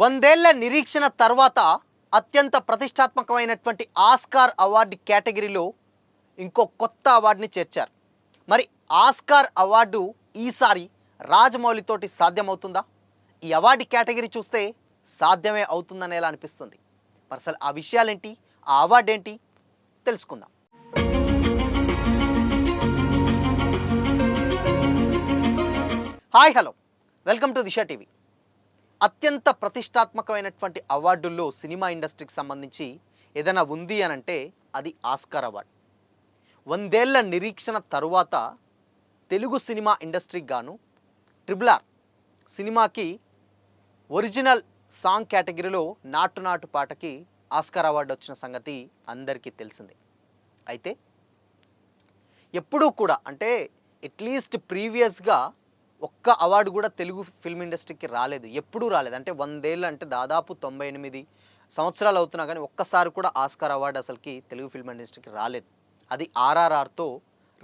వందేళ్ల నిరీక్షణ తర్వాత అత్యంత ప్రతిష్టాత్మకమైనటువంటి ఆస్కార్ అవార్డు కేటగిరీలో ఇంకో కొత్త అవార్డుని చేర్చారు. మరి ఆస్కార్ అవార్డు ఈసారి రాజమౌళితోటి సాధ్యమవుతుందా? ఈ అవార్డు కేటగిరీ చూస్తే సాధ్యమే అవుతుందనేలా అనిపిస్తుంది. మరి అసలు ఆ విషయాలేంటి, ఆ అవార్డు ఏంటి తెలుసుకుందాం. Hi, hello, welcome to Disha TV. అత్యంత ప్రతిష్టాత్మకమైనటువంటి అవార్డుల్లో సినిమా ఇండస్ట్రీకి సంబంధించి ఏదైనా ఉంది అని అంటే అది ఆస్కార్ అవార్డు. వందేళ్ల నిరీక్షణ తరువాత తెలుగు సినిమా ఇండస్ట్రీకి గాను RRR సినిమాకి ఒరిజినల్ సాంగ్ కేటగిరీలో నాటు నాటు పాటకి ఆస్కార్ అవార్డు వచ్చిన సంగతి అందరికీ తెలిసిందే. అయితే ఎప్పుడూ కూడా అంటే అట్లీస్ట్ ప్రీవియస్గా ఒక్క అవార్డు కూడా తెలుగు ఫిల్మ్ ఇండస్ట్రీకి రాలేదు, ఎప్పుడూ రాలేదు. అంటే 100 ఏళ్ళు అంటే దాదాపు 98 సంవత్సరాలు అవుతున్నా కానీ ఒక్కసారి కూడా ఆస్కార్ అవార్డు అసలుకి తెలుగు ఫిల్మ్ ఇండస్ట్రీకి రాలేదు. అది RRRతో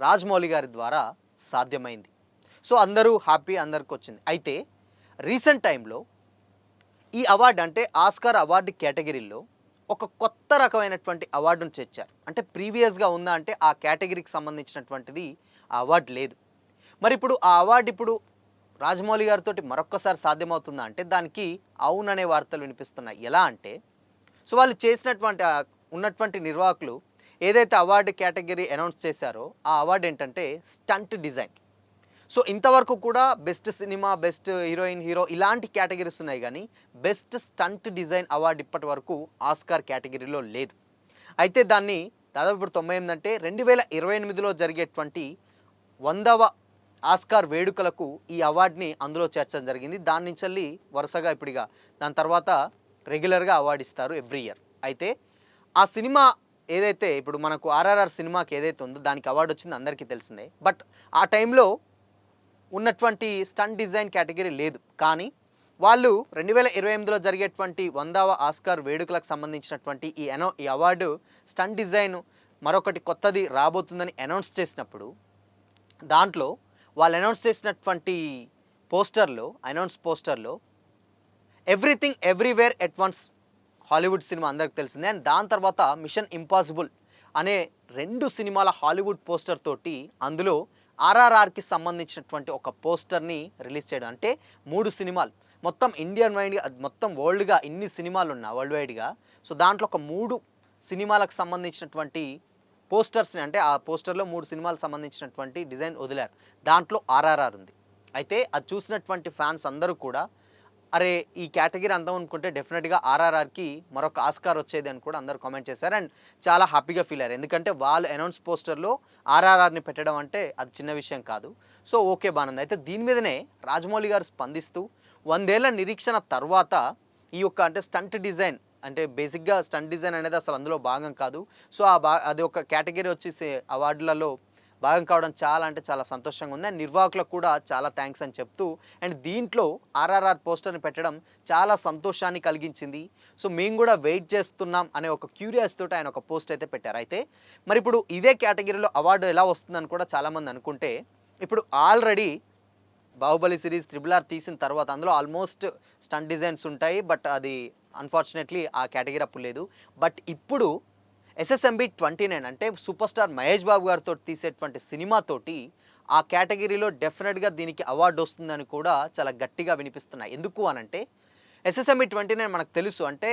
రాజమౌళి గారి ద్వారా సాధ్యమైంది. సో అందరూ హ్యాపీ, అందరికి వచ్చింది. అయితే రీసెంట్ టైంలో ఈ అవార్డు అంటే ఆస్కార్ అవార్డు కేటగిరీలో ఒక కొత్త రకమైనటువంటి అవార్డును చేర్చారు. అంటే ప్రీవియస్గా ఉందా అంటే ఆ కేటగిరీకి సంబంధించినటువంటిది ఆ అవార్డు లేదు. మరి ఇప్పుడు ఆ అవార్డు ఇప్పుడు రాజమౌళి గారితో మరొక్కసారి సాధ్యమవుతుందా అంటే దానికి అవుననే వార్తలు వినిపిస్తున్నాయి. ఎలా అంటే సో వాళ్ళు చేసినటువంటి ఉన్నటువంటి నిర్వాహకులు ఏదైతే అవార్డు కేటగిరీ అనౌన్స్ చేశారో ఆ అవార్డు ఏంటంటే స్టంట్ డిజైన్. సో ఇంతవరకు కూడా best cinema, best heroine, hero ఇలాంటి కేటగిరీస్ ఉన్నాయి, కానీ బెస్ట్ స్టంట్ డిజైన్ అవార్డు ఇప్పటి వరకు ఆస్కార్ కేటగిరీలో లేదు. అయితే దాన్ని దాదాపు ఇప్పుడు 98 అంటే 2028లో జరిగేటువంటి 100వ ఆస్కార్ వేడుకలకు ఈ అవార్డుని అందులో చేర్చడం జరిగింది. దాని నుంచి వరుసగా ఇప్పుడుగా దాని తర్వాత రెగ్యులర్గా అవార్డు ఇస్తారు ఎవ్రీ ఇయర్. అయితే ఆ సినిమా ఏదైతే ఇప్పుడు మనకు RRR సినిమాకి ఏదైతే ఉందో దానికి అవార్డు వచ్చింది అందరికీ తెలిసిందే. బట్ ఆ టైంలో ఉన్నటువంటి స్టంట్ డిజైన్ కేటగిరీ లేదు. కానీ వాళ్ళు 2028లో జరిగేటువంటి 100వ ఆస్కార్ వేడుకలకు సంబంధించినటువంటి ఈ అవార్డు స్టంట్ డిజైన్ మరొకటి కొత్తది రాబోతుందని అనౌన్స్ చేసినప్పుడు దాంట్లో వాళ్ళు అనౌన్స్ చేసినటువంటి అనౌన్స్ పోస్టర్లో everything everywhere at once Hollywood cinema అందరికి తెలిసిందే. అండ్ దాని తర్వాత మిషన్ ఇంపాసిబుల్ అనే 2 సినిమాల హాలీవుడ్ పోస్టర్ తోటి అందులో RRRకి సంబంధించినటువంటి ఒక పోస్టర్ని రిలీజ్ చేయడం. అంటే 3 సినిమాలు మొత్తం ఇండియన్ వైడ్గా మొత్తం వరల్డ్గా ఇన్ని సినిమాలు ఉన్నా వరల్డ్ వైడ్గా, సో దాంట్లో ఒక 3 సినిమాలకు సంబంధించినటువంటి పోస్టర్స్ని అంటే ఆ పోస్టర్లో 3 సినిమాలకు సంబంధించినటువంటి డిజైన్ వదిలారు. దాంట్లో RRR ఉంది. అయితే అది చూసినటువంటి ఫ్యాన్స్ అందరూ కూడా అరే ఈ కేటగిరీ అందం అనుకుంటే డెఫినెట్గా RRRకి మరొక ఆస్కార్ వచ్చేది అని కూడా అందరూ కామెంట్ చేశారు. అండ్ చాలా హ్యాపీగా ఫీల్ అయ్యారు. ఎందుకంటే వాళ్ళు అనౌన్స్ పోస్టర్లో RRRని పెట్టడం అంటే అది చిన్న విషయం కాదు. సో ఓకే, బాగుంది. అయితే దీని మీదనే రాజమౌళి గారు స్పందిస్తూ 100 ఏళ్ల నిరీక్షణ తర్వాత ఈ యొక్క అంటే స్టంట్ డిజైన్ అంటే బేసిక్గా స్టంట్ డిజైన్ అనేది అసలు అందులో భాగం కాదు. సో అది ఒక కేటగిరీ వచ్చేసి అవార్డులలో భాగం కావడం చాలా అంటే చాలా సంతోషంగా ఉంది. అండ్ నిర్వాహకులకు కూడా చాలా థ్యాంక్స్ అని చెప్తూ అండ్ దీంట్లో RRR పోస్టర్ని పెట్టడం చాలా సంతోషాన్ని కలిగించింది. సో మేము కూడా వెయిట్ చేస్తున్నాం అనే ఒక క్యూరియాసిటీ తోటి ఆయన ఒక పోస్ట్ అయితే పెట్టారు. అయితే మరి ఇప్పుడు ఇదే కేటగిరీలో అవార్డు ఎలా వస్తుందని కూడా చాలామంది అనుకుంటే ఇప్పుడు ఆల్రెడీ బాహుబలి సిరీస్ RRR తీసిన తర్వాత అందులో ఆల్మోస్ట్ స్టంట్ డిజైన్స్ ఉంటాయి. బట్ అది అన్ఫార్చునేట్లీ ఆ కేటగిరీ అప్పుడు లేదు. బట్ ఇప్పుడు SSMB 29 అంటే సూపర్ స్టార్ మహేష్ బాబు గారితో తీసేటువంటి సినిమాతోటి ఆ కేటగిరీలో డెఫినెట్గా దీనికి అవార్డు వస్తుందని కూడా చాలా గట్టిగా వినిపిస్తున్నాయి. ఎందుకు అనంటే SSMB 29 మనకు తెలుసు. అంటే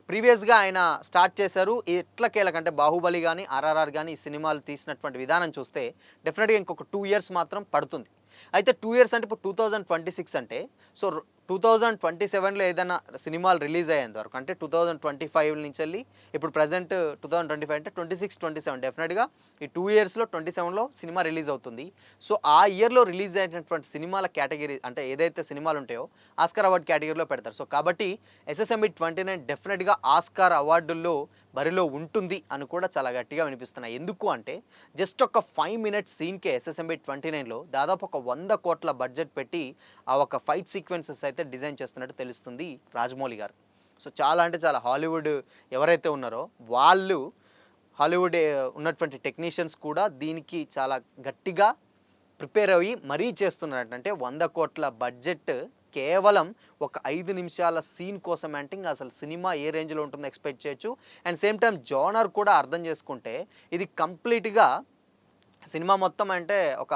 ప్రీవియస్గా ఆయన స్టార్ట్ చేశారు. ఎట్లకేలకంటే బాహుబలి కానీ RRR కానీ ఈ సినిమాలు తీసినటువంటి విధానం చూస్తే డెఫినెట్గా ఇంకొక 2 ఇయర్స్ మాత్రం పడుతుంది. అయితే 2 ఇయర్స్ అంటే ఇప్పుడు 2026 అంటే సో 2027లో ఏదైనా సినిమాలు రిలీజ్ అయ్యేంత వరకు అంటే 2025 నుంచి వెళ్ళి ఇప్పుడు ప్రజెంట్ 2025 అంటే 26, 27 డెఫినెట్గా ఈ 2 ఇయర్స్లో 27లో సినిమా రిలీజ్ అవుతుంది. సో ఆ ఇయర్లో రిలీజ్ అయినటువంటి సినిమాల కేటగిరీ అంటే ఏదైతే సినిమాలు ఉంటాయో ఆస్కార్ అవార్డు కేటగిరీలో పెడతారు. సో కాబట్టి SSMB 29 డెఫినెట్గా ఆస్కార్ అవార్డుల్లో బరిలో ఉంటుంది అని కూడా చాలా గట్టిగా వినిపిస్తున్నాయి. ఎందుకు అంటే జస్ట్ ఒక 5 మినిట్స్ సీన్కే SSMB 29లో దాదాపు ఒక 100 కోట్ల బడ్జెట్ పెట్టి ఆ ఒక ఫైట్ సీక్వెన్సెస్ అయితే డిజైన్ చేస్తున్నట్టు తెలుస్తుంది రాజమౌళి గారు. సో చాలా అంటే చాలా హాలీవుడ్ ఎవరైతే ఉన్నారో వాళ్ళు హాలీవుడ్ ఉన్నటువంటి టెక్నీషియన్స్ కూడా దీనికి చాలా గట్టిగా ప్రిపేర్ అయ్యి మరీ చేస్తున్నట్టు. అంటే 100 కోట్ల బడ్జెట్ కేవలం ఒక 5 నిమిషాల సీన్ కోసం అంటే ఇంక అసలు సినిమా ఏ రేంజ్‌లో ఉంటుందో ఎక్స్‌పెక్ట్ చేయొచ్చు. అండ్ సేమ్ టైమ్ జోనర్ కూడా అర్థం చేసుకుంటే ఇది కంప్లీట్‌గా సినిమా మొత్తం అంటే ఒక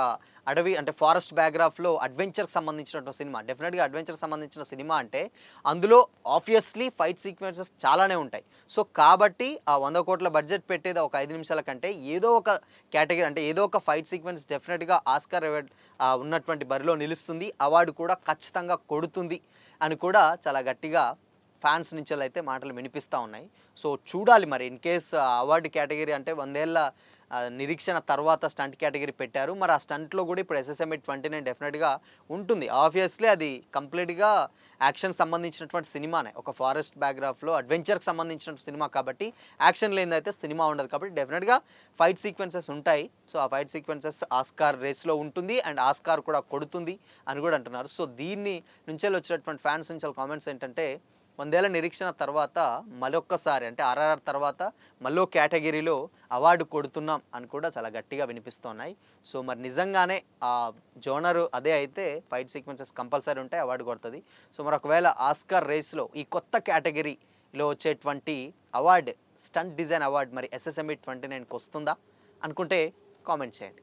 అడవి అంటే ఫారెస్ట్ బ్యాక్‌డ్రాప్‌లో అడ్వెంచర్‌కి సంబంధించినటువంటి సినిమా. డెఫినిట్‌గా అడ్వెంచర్‌కి సంబంధించిన సినిమా అంటే అందులో ఆబ్వియస్‌లీ ఫైట్ సీక్వెన్సెస్ చాలానే ఉంటాయి. సో, కాబట్టి ఆ 100,00,00,000 బడ్జెట్ పెట్టేది ఒక 5 నిమిషాల కంటే ఏదో ఒక కేటగరీ అంటే ఏదో ఒక ఫైట్ సీక్వెన్స్ డెఫినిట్‌గా ఆస్కార్ అవార్డ్ ఉన్నటువంటి బరిలో నిలుస్తుంది. అవార్డు కూడా ఖచ్చితంగా కొడుతుంది అని కూడా చాలా గట్టిగా ఫ్యాన్స్ నుంచెల్లయితే మాటలు వినిపిస్తా ఉన్నాయి. సో, చూడాలి మరి ఇన్ కేస్ అవార్డ్ కేటగరీ అంటే 100 ఏళ్ల నిరీక్షణ తర్వాత స్టంట్ కేటగరీ పెట్టారు. మరి ఆ స్టంట్‌లో కూడా ఇప్పుడు ఎస్ఎస్ఎంఈ 29 డెఫినిట్‌గా ఉంటుంది. ఆబ్వియస్‌లీ అది కంప్లీట్‌గా యాక్షన్‌కి సంబంధించినటువంటి సినిమానే. ఒక ఫారెస్ట్ బ్యాక్‌డ్రాప్‌లో అడ్వెంచర్‌కి సంబంధించిన సినిమా కాబట్టి యాక్షన్ లేనిదైతే సినిమా ఉండదు కాబట్టి డెఫినిట్‌గా ఫైట్ సీక్వెన్సెస్ ఉంటాయి. సో, ఆ ఫైట్ సీక్వెన్సెస్ ఆస్కార్ రేస్‌లో ఉంటుంది అండ్ ఆస్కార్ కూడా కొడుతుంది అని కూడా అంటున్నారు. సో, దీన్ని నుంచెల్లి వచ్చినటువంటి ఫ్యాన్స్ నుంచెల్లి కామెంట్స్ ఏంటంటే 100 ఏళ్ల నిరీక్షణ తర్వాత మరొక్కసారి అంటే ఆర్ఆర్ఆర్ తర్వాత మళ్ళో కేటగిరీలో అవార్డు కొడుతున్నాం అని కూడా చాలా గట్టిగా వినిపిస్తున్నాయి. సో, మరి నిజంగానే జోనరు అదే అయితే ఫైట్ సీక్వెన్సెస్ కంపల్సరీ ఉంటాయి. అవార్డు కొడతది. సో, మరి ఒకవేళ ఆస్కార్ రేస్‌లో ఈ కొత్త కేటగిరీలో వచ్చేటువంటి అవార్డ్ స్టంట్ డిజైన్ అవార్డ్ మరి ఎస్ఎస్ఎంఈ 29కి వస్తుందా? అనుకుంటే కామెంట్ చేయండి.